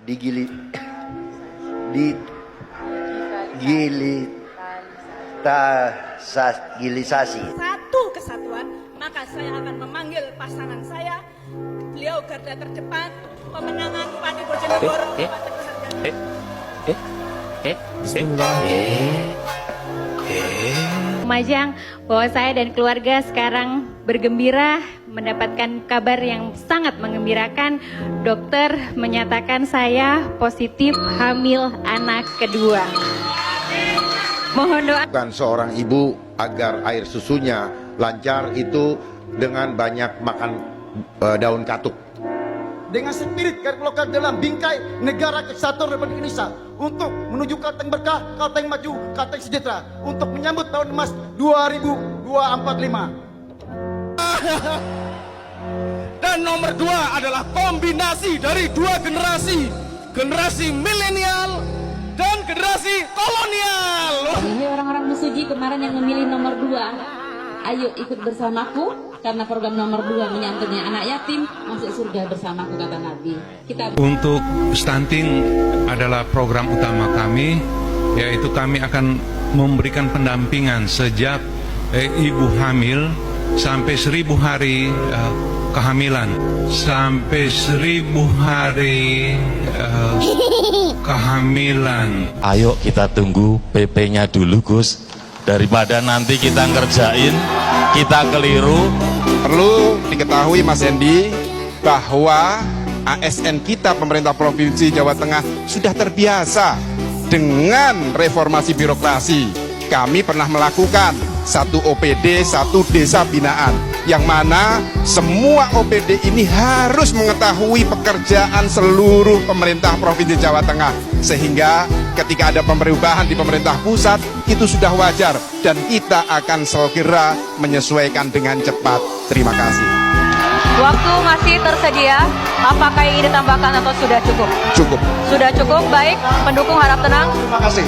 digili digilitasasi satu kesatuan, maka saya akan memanggil pasangan saya, beliau garda terdepan pemenangan Bupati Bojonegoro. Lumajang bahwa saya dan keluarga sekarang bergembira mendapatkan kabar yang sangat menggembirakan. Dokter menyatakan saya positif hamil anak kedua. Mohon doa. Bukan seorang ibu agar air susunya lancar itu dengan banyak makan daun katuk. Dengan spirit garis lokal dalam bingkai negara kesatuan Republik Indonesia untuk menuju Kalteng Berkah, Kalteng Maju, Kalteng Sejahtera untuk menyambut tahun emas 2045. Dan nomor 2 adalah kombinasi dari dua generasi, generasi milenial dan generasi kolonial. Ini orang-orang mesuji kemarin yang memilih nomor 2, ayo ikut bersamaku karena program nomor 2 menyantuni anak yatim masuk surga bersamaku, kata Nabi. Untuk stunting adalah program utama kami, yaitu kami akan memberikan pendampingan sejak ibu hamil sampai 1000 hari kehamilan, sampai 1000 hari kehamilan. Ayo kita tunggu PP-nya dulu, Gus, daripada nanti kita ngerjain kita keliru. Perlu diketahui Mas Hendy bahwa ASN kita pemerintah Provinsi Jawa Tengah sudah terbiasa dengan reformasi birokrasi. Kami pernah melakukan satu OPD, satu desa binaan, yang mana semua OPD ini harus mengetahui pekerjaan seluruh pemerintah Provinsi Jawa Tengah, sehingga ketika ada perubahan di pemerintah pusat itu sudah wajar dan kita akan segera menyesuaikan dengan cepat. Terima kasih. Waktu masih tersedia, apakah ingin ditambahkan atau sudah cukup? Cukup. Sudah cukup, baik, pendukung harap tenang. Terima kasih.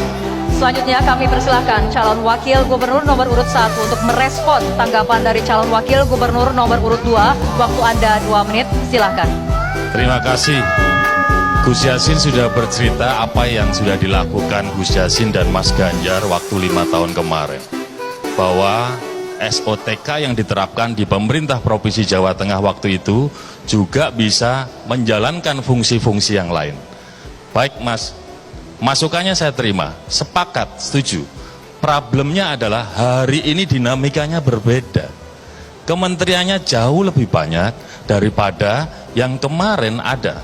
Selanjutnya kami persilahkan calon wakil gubernur nomor urut 1 untuk merespon tanggapan dari calon wakil gubernur nomor urut 2. Waktu Anda 2 menit, silahkan. Terima kasih. Gus Yassin sudah bercerita apa yang sudah dilakukan Gus Yassin dan Mas Ganjar waktu 5 tahun kemarin. Bahwa SOTK yang diterapkan di pemerintah Provinsi Jawa Tengah waktu itu juga bisa menjalankan fungsi-fungsi yang lain. Baik Mas, masukannya saya terima, sepakat, setuju. Problemnya adalah hari ini dinamikanya berbeda. Kementeriannya jauh lebih banyak daripada yang kemarin ada.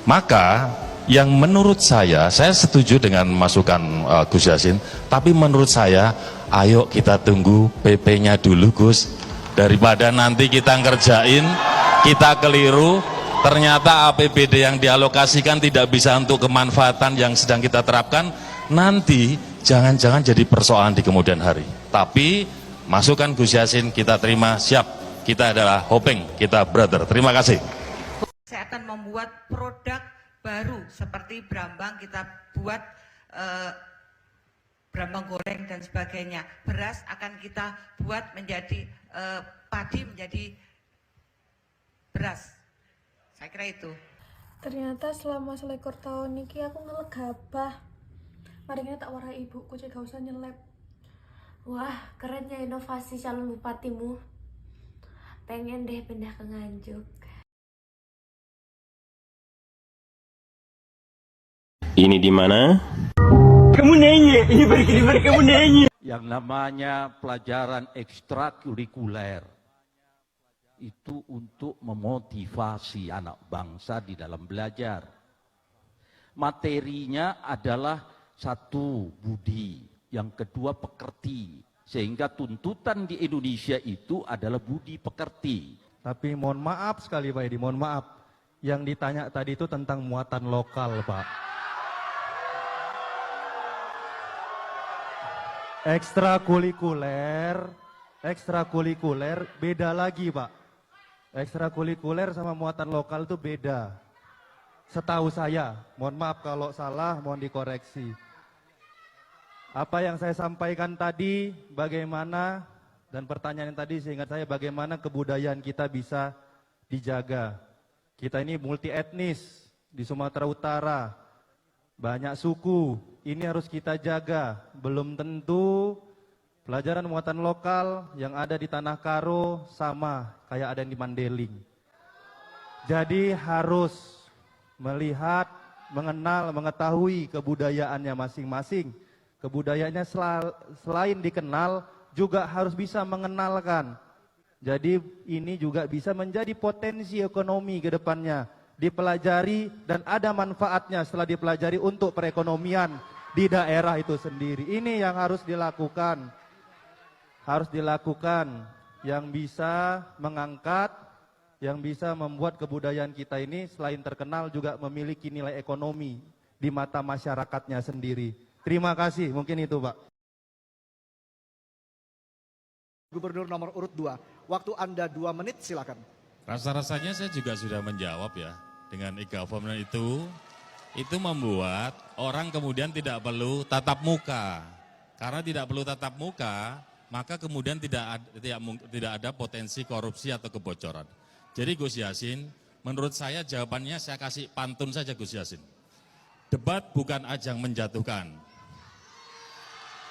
Maka yang menurut saya setuju dengan masukan Gus Yassin, tapi menurut saya, ayo kita tunggu PP-nya dulu, Gus. Daripada nanti kita ngerjain, kita keliru, ternyata APBD yang dialokasikan tidak bisa untuk kemanfaatan yang sedang kita terapkan, nanti jangan-jangan jadi persoalan di kemudian hari. Tapi masukan Gus Yassin kita terima, siap. Kita adalah hoping, kita brother. Terima kasih. Saya akan membuat produk baru seperti brambang, kita buat brambang goreng dan sebagainya. Beras akan kita buat menjadi padi menjadi beras. Saya kira itu. Ternyata selama selekur tahun niki aku ngelegabah. Maringnya tak warai ibuku cek gak usah nyelep. Wah, keren ya inovasi calon bupatimu. Pengen deh pindah ke Nganjuk. Ini di mana? Kamu nanya, ini bagi kamu nanya. Yang namanya pelajaran ekstrakurikuler itu untuk memotivasi anak bangsa di dalam belajar. Materinya adalah satu, budi, yang kedua pekerti, sehingga tuntutan di Indonesia itu adalah budi pekerti. Tapi mohon maaf sekali Pak Edi, mohon maaf, yang ditanya tadi itu tentang muatan lokal Pak. Ekstrakurikuler beda lagi Pak. Ekstrakurikuler sama muatan lokal itu beda. Setahu saya, mohon maaf kalau salah, mohon dikoreksi. Apa yang saya sampaikan tadi, bagaimana, dan pertanyaan yang tadi seingat saya, bagaimana kebudayaan kita bisa dijaga. Kita ini multi etnis, di Sumatera Utara, banyak suku, ini harus kita jaga. Belum tentu pelajaran muatan lokal yang ada di Tanah Karo sama kayak ada yang di Mandeling. Jadi harus melihat, mengenal, mengetahui kebudayaannya masing-masing. Kebudayaannya selain dikenal, juga harus bisa mengenalkan. Jadi ini juga bisa menjadi potensi ekonomi ke depannya. Dipelajari dan ada manfaatnya setelah dipelajari untuk perekonomian di daerah itu sendiri. Ini yang harus dilakukan. Harus dilakukan yang bisa mengangkat, yang bisa membuat kebudayaan kita ini selain terkenal juga memiliki nilai ekonomi di mata masyarakatnya sendiri. Terima kasih, mungkin itu Pak. Gubernur nomor urut 2, waktu Anda 2 menit silakan. Rasa-rasanya saya juga sudah menjawab ya, dengan e-government itu membuat orang kemudian tidak perlu tatap muka. Karena tidak perlu tatap muka, maka kemudian tidak ada potensi korupsi atau kebocoran. Jadi Gus Yassin, menurut saya jawabannya saya kasih pantun saja Gus Yassin. Debat bukan ajang menjatuhkan.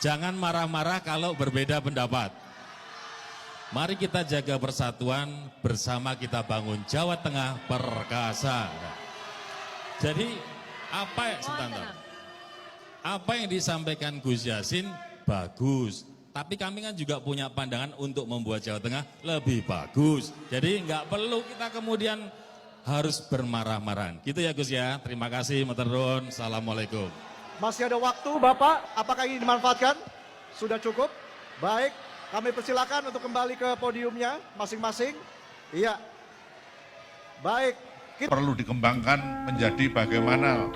Jangan marah-marah kalau berbeda pendapat. Mari kita jaga persatuan, bersama kita bangun Jawa Tengah perkasa. Jadi apa yang disampaikan Gus Yassin bagus. Tapi kami kan juga punya pandangan untuk membuat Jawa Tengah lebih bagus. Jadi nggak perlu kita kemudian harus bermarah-marahan. Gitu ya Gus ya. Terima kasih, matur nuwun. Assalamualaikum. Masih ada waktu Bapak, apakah ini dimanfaatkan? Sudah cukup? Baik, kami persilakan untuk kembali ke podiumnya masing-masing. Iya. Baik. Perlu dikembangkan menjadi bagaimana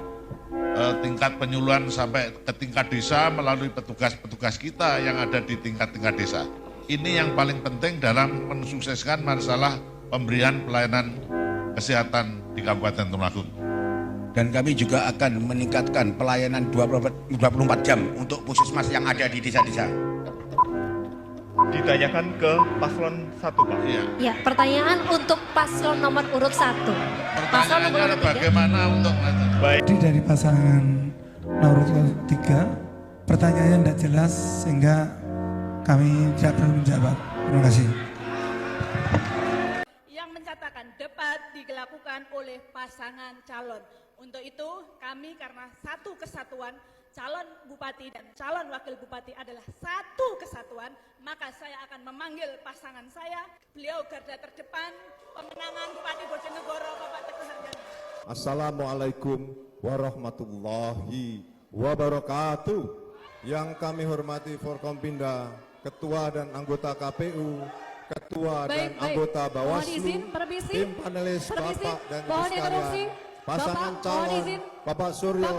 tingkat penyuluhan sampai ke tingkat desa melalui petugas-petugas kita yang ada di tingkat-tingkat desa. Ini yang paling penting dalam mensukseskan masalah pemberian pelayanan kesehatan di Kabupaten Tulungagung. Dan kami juga akan meningkatkan pelayanan 24 jam untuk puskesmas yang ada di desa-desa. Ditanyakan ke paslon 1 Pak. Iya. Ya, pertanyaan untuk paslon nomor urut 1. Paslon nomor urut 3. Bagaimana untuk baik dari pasangan nomor 3, pertanyaannya tidak jelas sehingga kami tidak perlu menjawab. Terima kasih. Yang mencatatkan debat dilakukan oleh pasangan calon. Untuk itu kami karena satu kesatuan, calon bupati dan calon wakil bupati adalah satu kesatuan, maka saya akan memanggil pasangan saya, beliau garda terdepan pemenangan Bupati Bojonegoro, Bapak Teguh Haryono. Assalamualaikum warahmatullahi wabarakatuh. Yang kami hormati Forkompinda, Ketua dan anggota KPU, Ketua dan anggota Bawaslu, tim panelis Bapak dan Ibu sekalian, pasangan calon Bapak Suryo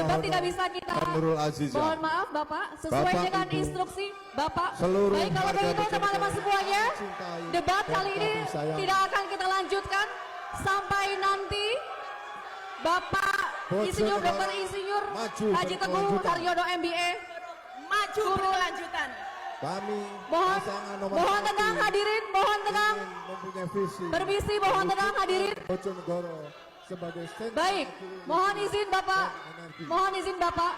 debat tidak bisa kita. Nurul Azizah. Mohon maaf Bapak, sesuai Bapak, dengan Ibu, instruksi Bapak. seluruh Baik, kalau begitu teman-teman semuanya, debat kali ini tidak akan kita lanjutkan sampai nanti Bapak Insinyur Dr. Insinyur Haji Teguh Haryono MBA maju berkelanjutan. Kami mohon tenang hadirin, mohon tenang. mempunyai visi. Permisi, mohon tenang hadirin. Bojonegoro sebagai Baik, mohon izin Bapak. Mohon izin Bapak.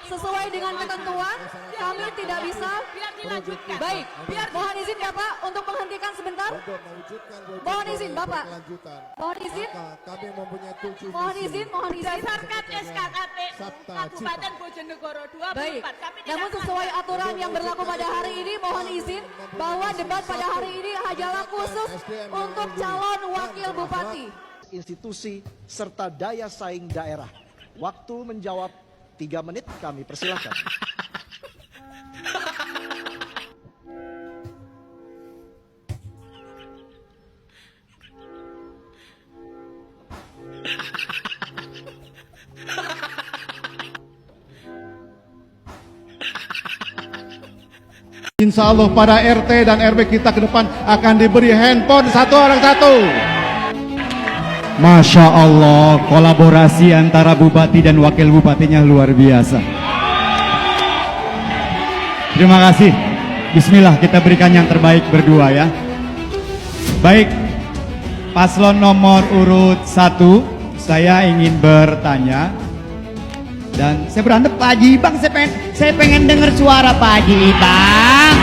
Sesuai dengan ketentuan, kami tidak bisa. Baik, mohon izin Bapak untuk menghentikan sebentar. Mohon izin Bapak. Mohon izin. Kami mempunyai 7 Mohon izin, mohon izin. Berdasarkan SKKT Kabupaten Bojonegoro 24, Baik, kami tidak namun sesuai aturan yang berlaku pada hari ini, mohon izin bahwa debat pada hari ini hanyalah khusus untuk calon wakil bupati. Institusi serta daya saing daerah. Waktu menjawab 3 menit, kami persilahkan. Insya Allah pada RT dan RW kita ke depan akan diberi handphone satu orang satu. Masya Allah, kolaborasi antara bupati dan wakil bupatinya luar biasa. Terima kasih. Bismillah, kita berikan yang terbaik berdua ya. Baik, paslon nomor urut 1, Saya ingin bertanya dan saya berantem Pak Haji Bang, saya pengen dengar suara Pak Haji Bang.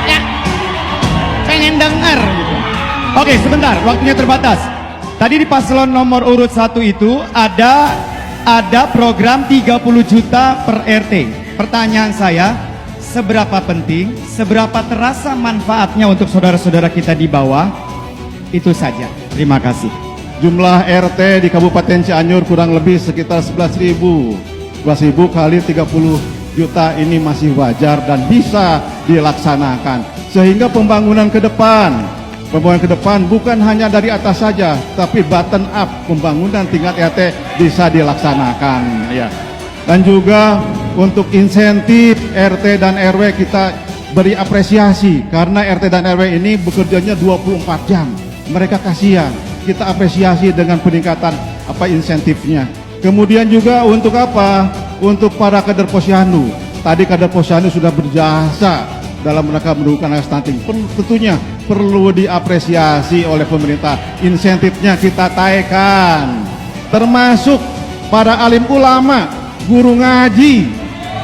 Ya, pengen dengar gitu. Oke, sebentar, waktunya terbatas. Tadi di paslon nomor urut 1 itu ada program 30 juta per RT. Pertanyaan saya, seberapa penting, seberapa terasa manfaatnya untuk saudara-saudara kita di bawah? Itu saja. Terima kasih. Jumlah RT di Kabupaten Cianjur kurang lebih sekitar 11.000. 11.000 kali 30 juta ini masih wajar dan bisa dilaksanakan. Sehingga pembangunan ke depan bukan hanya dari atas saja, tapi bottom up pembangunan tingkat RT bisa dilaksanakan. Ya. Dan juga untuk insentif RT dan RW kita beri apresiasi karena RT dan RW ini bekerjanya 24 jam. Mereka kasihan. Kita apresiasi dengan peningkatan insentifnya. Kemudian juga untuk apa? Untuk para kader posyandu. Tadi kader posyandu sudah berjasa dalam rangka mendukung stunting. Tentunya perlu diapresiasi oleh pemerintah. Insentifnya kita taikkan. Termasuk para alim ulama, guru ngaji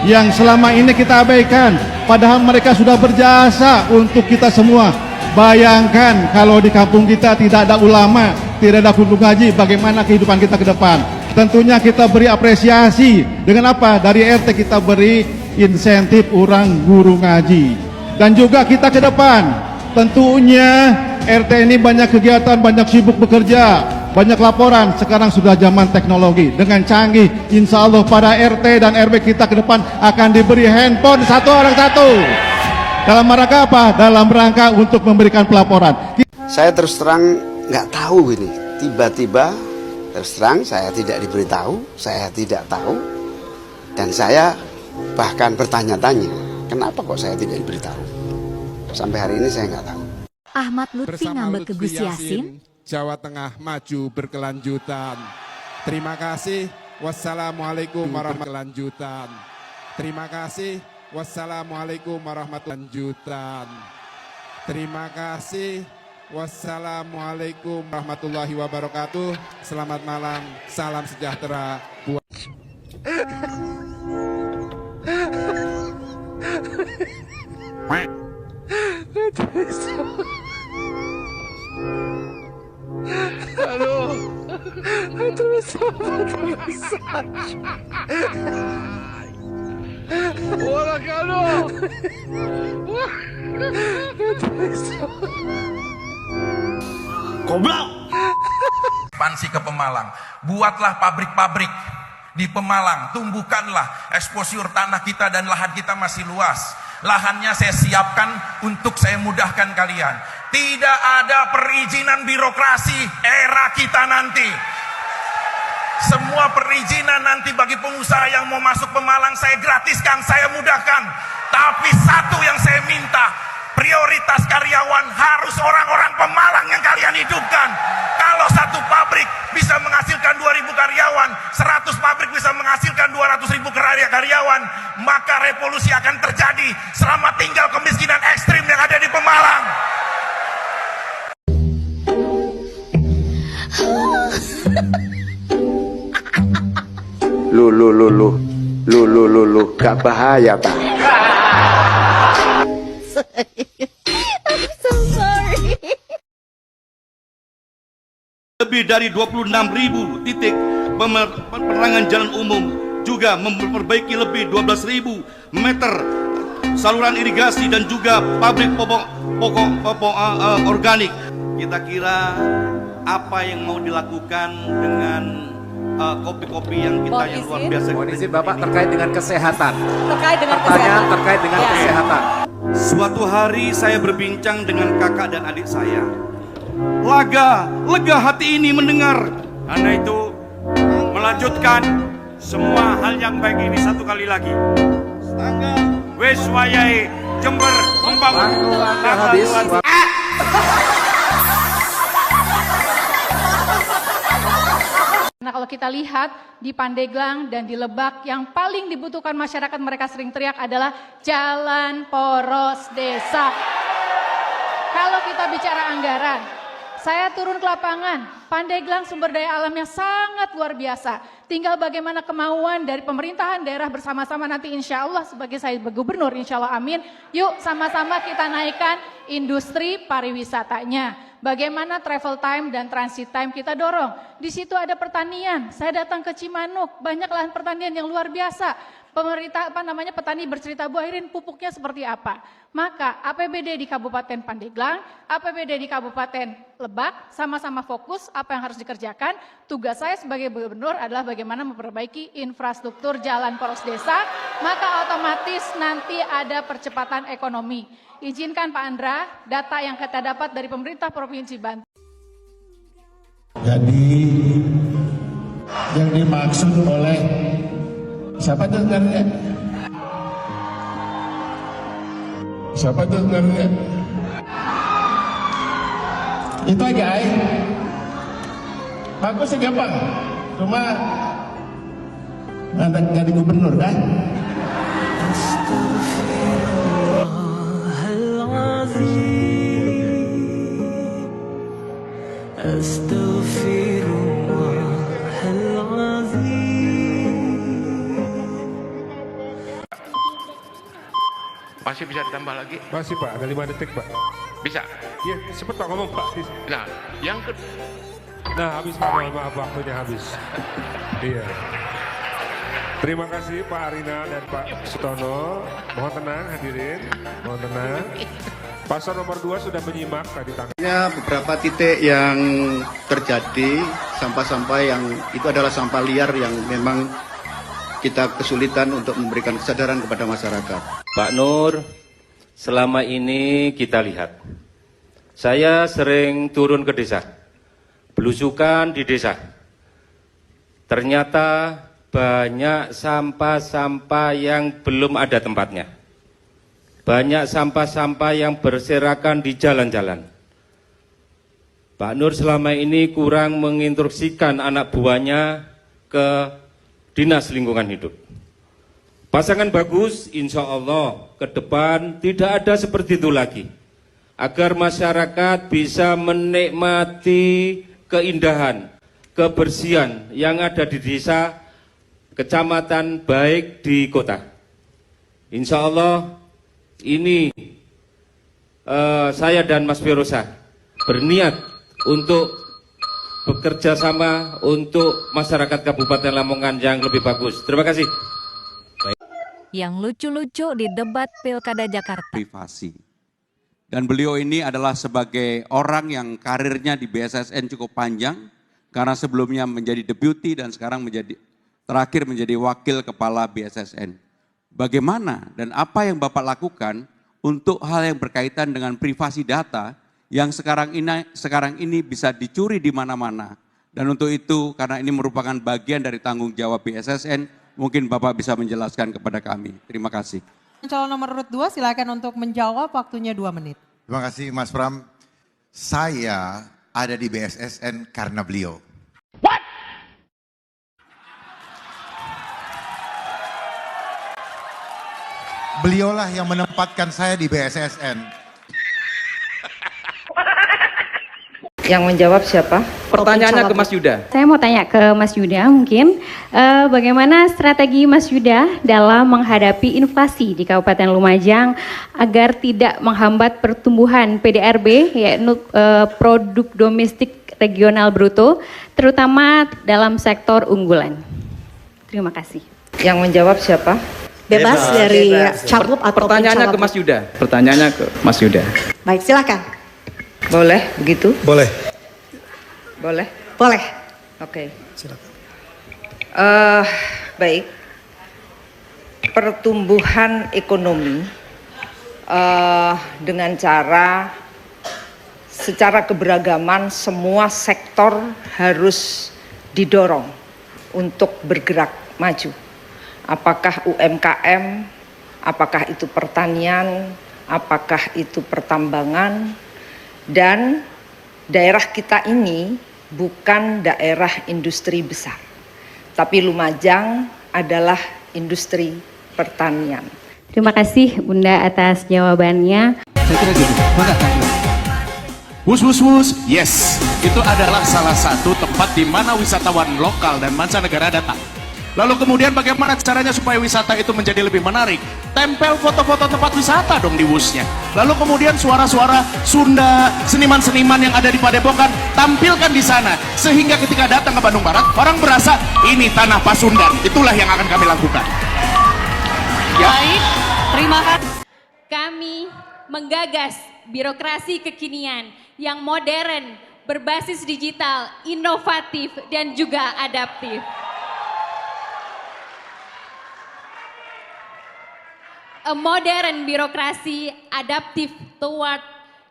yang selama ini kita abaikan. Padahal mereka sudah berjasa untuk kita semua. Bayangkan kalau di kampung kita tidak ada ulama, tidak ada guru ngaji, bagaimana kehidupan kita ke depan? Tentunya kita beri apresiasi dengan apa? Dari RT kita beri insentif orang guru ngaji. Dan juga kita ke depan, tentunya RT ini banyak kegiatan, banyak sibuk bekerja, banyak laporan. Sekarang sudah zaman teknologi, dengan canggih, insya Allah para RT dan RW kita ke depan akan diberi handphone satu orang satu. Dalam rangka apa? Dalam rangka untuk memberikan pelaporan. Saya terus terang nggak tahu ini. Tiba-tiba terus terang saya tidak diberitahu, saya tidak tahu. Dan saya bahkan bertanya-tanya, kenapa kok saya tidak diberitahu? Sampai hari ini saya nggak tahu. Ahmad Lutfi ngambek ke Gus Yassin. Jawa Tengah maju berkelanjutan. Terima kasih. Wassalamualaikum warahmatullahi wabarakatuh. Terima kasih. Wassalamualaikum warahmatullahi wabarakatuh. Terima kasih. Wassalamualaikum warahmatullahi wabarakatuh. Selamat malam, salam sejahtera buat Goblok. Ekspansi ke Pemalang, buatlah pabrik-pabrik di Pemalang, tumbuhkanlah eksposur tanah kita dan lahan kita masih luas. Lahannya saya siapkan untuk saya mudahkan kalian. Tidak ada perizinan birokrasi era kita nanti. Semua perizinan nanti bagi pengusaha yang mau masuk Pemalang saya gratiskan, saya mudahkan. Tapi satu yang saya minta, prioritas karyawan harus orang-orang Pemalang yang kalian hidupkan. Kalau satu pabrik bisa menghasilkan 2.000 karyawan, 100 pabrik bisa menghasilkan 200.000 karyawan, maka revolusi akan terjadi selama tinggal kemiskinan ekstrim yang ada di Pemalang. Lu, gak bahaya, Pak. I'm so sorry. Lebih dari 26.000 titik penerangan jalan umum, juga memperbaiki lebih 12.000 meter saluran irigasi dan juga pabrik pupuk organik. Kita kira apa yang mau dilakukan dengan kopi-kopi yang kita yang luar biasa. Mohon izin Bapak terkait dengan kesehatan. Terkait dengan pertanyaan terkait dengan kesehatan. Suatu hari saya berbincang dengan kakak dan adik saya. Lega hati ini mendengar. Karena itu melanjutkan semua hal yang baik ini satu kali lagi. Wes wayai Jember membangun. Nah, kalau kita lihat di Pandeglang dan di Lebak, yang paling dibutuhkan masyarakat, mereka sering teriak adalah jalan poros desa. Kalau kita bicara anggaran, saya turun ke lapangan. Pandeglang sumber daya alam yang sangat luar biasa. Tinggal bagaimana kemauan dari pemerintahan daerah bersama-sama nanti insya Allah sebagai saya gubernur, insya Allah amin. Yuk sama-sama kita naikkan industri pariwisatanya. Bagaimana travel time dan transit time kita dorong. Di situ ada pertanian. Saya datang ke Cimanuk, banyak lahan pertanian yang luar biasa. Pemerintah petani bercerita, Bu Airin pupuknya seperti apa. Maka APBD di Kabupaten Pandeglang, APBD di Kabupaten Lebak sama-sama fokus apa yang harus dikerjakan. Tugas saya sebagai gubernur adalah bagaimana memperbaiki infrastruktur jalan poros desa, maka otomatis nanti ada percepatan ekonomi. Izinkan Pak Andra, data yang kita dapat dari pemerintah Provinsi Banten. Jadi yang dimaksud oleh siapa tuh sebenarnya? Siapa tuh sebenarnya? Itu aja, bagus sih gampang. Cuma jadi gubernur kan? Masih bisa ditambah lagi? Masih Pak, ada 5 detik Pak. Bisa? Iya, cepet Pak ngomong Pak. Nah, yang ke... Nah, habis Pak, maaf waktunya habis. Iya. Terima kasih Pak Arina dan Pak Sutono. Mohon tenang hadirin, mohon tenang. Paslon nomor 2 sudah menyimak tadi tanggal. Beberapa titik yang terjadi sampah-sampah yang itu adalah sampah liar yang memang kita kesulitan untuk memberikan kesadaran kepada masyarakat. Pak Nur, selama ini kita lihat, saya sering turun ke desa, belusukan di desa. Ternyata banyak sampah-sampah yang belum ada tempatnya. Banyak sampah-sampah yang berserakan di jalan-jalan. Pak Nur selama ini kurang menginstruksikan anak buahnya ke Dinas Lingkungan Hidup. Pasangan bagus, insya Allah ke depan tidak ada seperti itu lagi. Agar masyarakat bisa menikmati keindahan, kebersihan yang ada di desa, kecamatan, baik di kota. Insya Allah ini saya dan Mas Firosa berniat untuk bekerja sama untuk masyarakat Kabupaten Lamongan yang lebih bagus. Terima kasih. Yang lucu-lucu di debat Pilkada Jakarta. Privasi. Dan beliau ini adalah sebagai orang yang karirnya di BSSN cukup panjang, karena sebelumnya menjadi deputi dan sekarang terakhir menjadi wakil kepala BSSN. Bagaimana dan apa yang Bapak lakukan untuk hal yang berkaitan dengan privasi data yang sekarang ini bisa dicuri di mana-mana. Dan untuk itu, karena ini merupakan bagian dari tanggung jawab BSSN, mungkin Bapak bisa menjelaskan kepada kami. Terima kasih. Calon nomor urut 2 silakan untuk menjawab, waktunya 2 menit. Terima kasih Mas Pram. Saya ada di BSSN karena beliau. What? Beliaulah yang menempatkan saya di BSSN. Yang menjawab siapa? Pertanyaannya ke Mas Yuda. Saya mau tanya ke Mas Yuda mungkin, bagaimana strategi Mas Yuda dalam menghadapi inflasi di Kabupaten Lumajang agar tidak menghambat pertumbuhan PDRB, yaitu produk domestik regional bruto, terutama dalam sektor unggulan. Terima kasih. Yang menjawab siapa? Bebas dari cagup atau pertanyaannya ke Mas Yuda. Pertanyaannya ke Mas Yuda. Baik, silakan. Boleh begitu? Boleh. Boleh? Boleh. Oke. Silakan. Baik. Pertumbuhan ekonomi dengan cara secara keberagaman semua sektor harus didorong untuk bergerak maju. Apakah UMKM, apakah itu pertanian, apakah itu pertambangan, dan daerah kita ini bukan daerah industri besar, tapi Lumajang adalah industri pertanian. Terima kasih Bunda atas jawabannya. Saya Wus wus wus, yes, itu adalah salah satu tempat di mana wisatawan lokal dan mancanegara datang. Lalu kemudian bagaimana caranya supaya wisata itu menjadi lebih menarik? Tempel foto-foto tempat wisata dong di wusnya. Lalu kemudian suara-suara Sunda, seniman-seniman yang ada di Padepokan tampilkan di sana. Sehingga ketika datang ke Bandung Barat, orang berasa ini tanah Pasundan. Itulah yang akan kami lakukan. Ya. Baik, terima kasih. Kami menggagas birokrasi kekinian yang modern, berbasis digital, inovatif, dan juga adaptif. A modern bureaucracy adaptive toward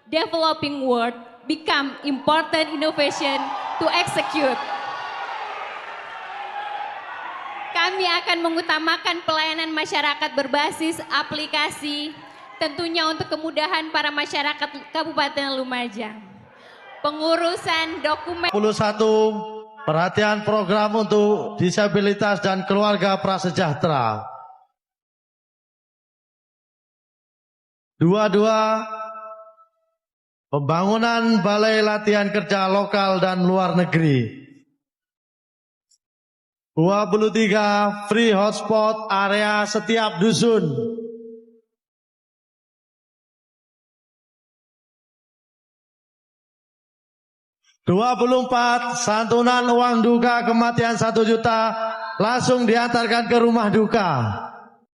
developing world become important innovation to execute. Kami akan mengutamakan pelayanan masyarakat berbasis aplikasi, tentunya untuk kemudahan para masyarakat Kabupaten Lumajang. Pengurusan dokumen 21 perhatian program untuk disabilitas dan keluarga prasejahtera. 22 pembangunan balai latihan kerja lokal dan luar negeri. 23 free hotspot area setiap dusun. 24 santunan uang duka kematian 1 juta langsung diantarkan ke rumah duka.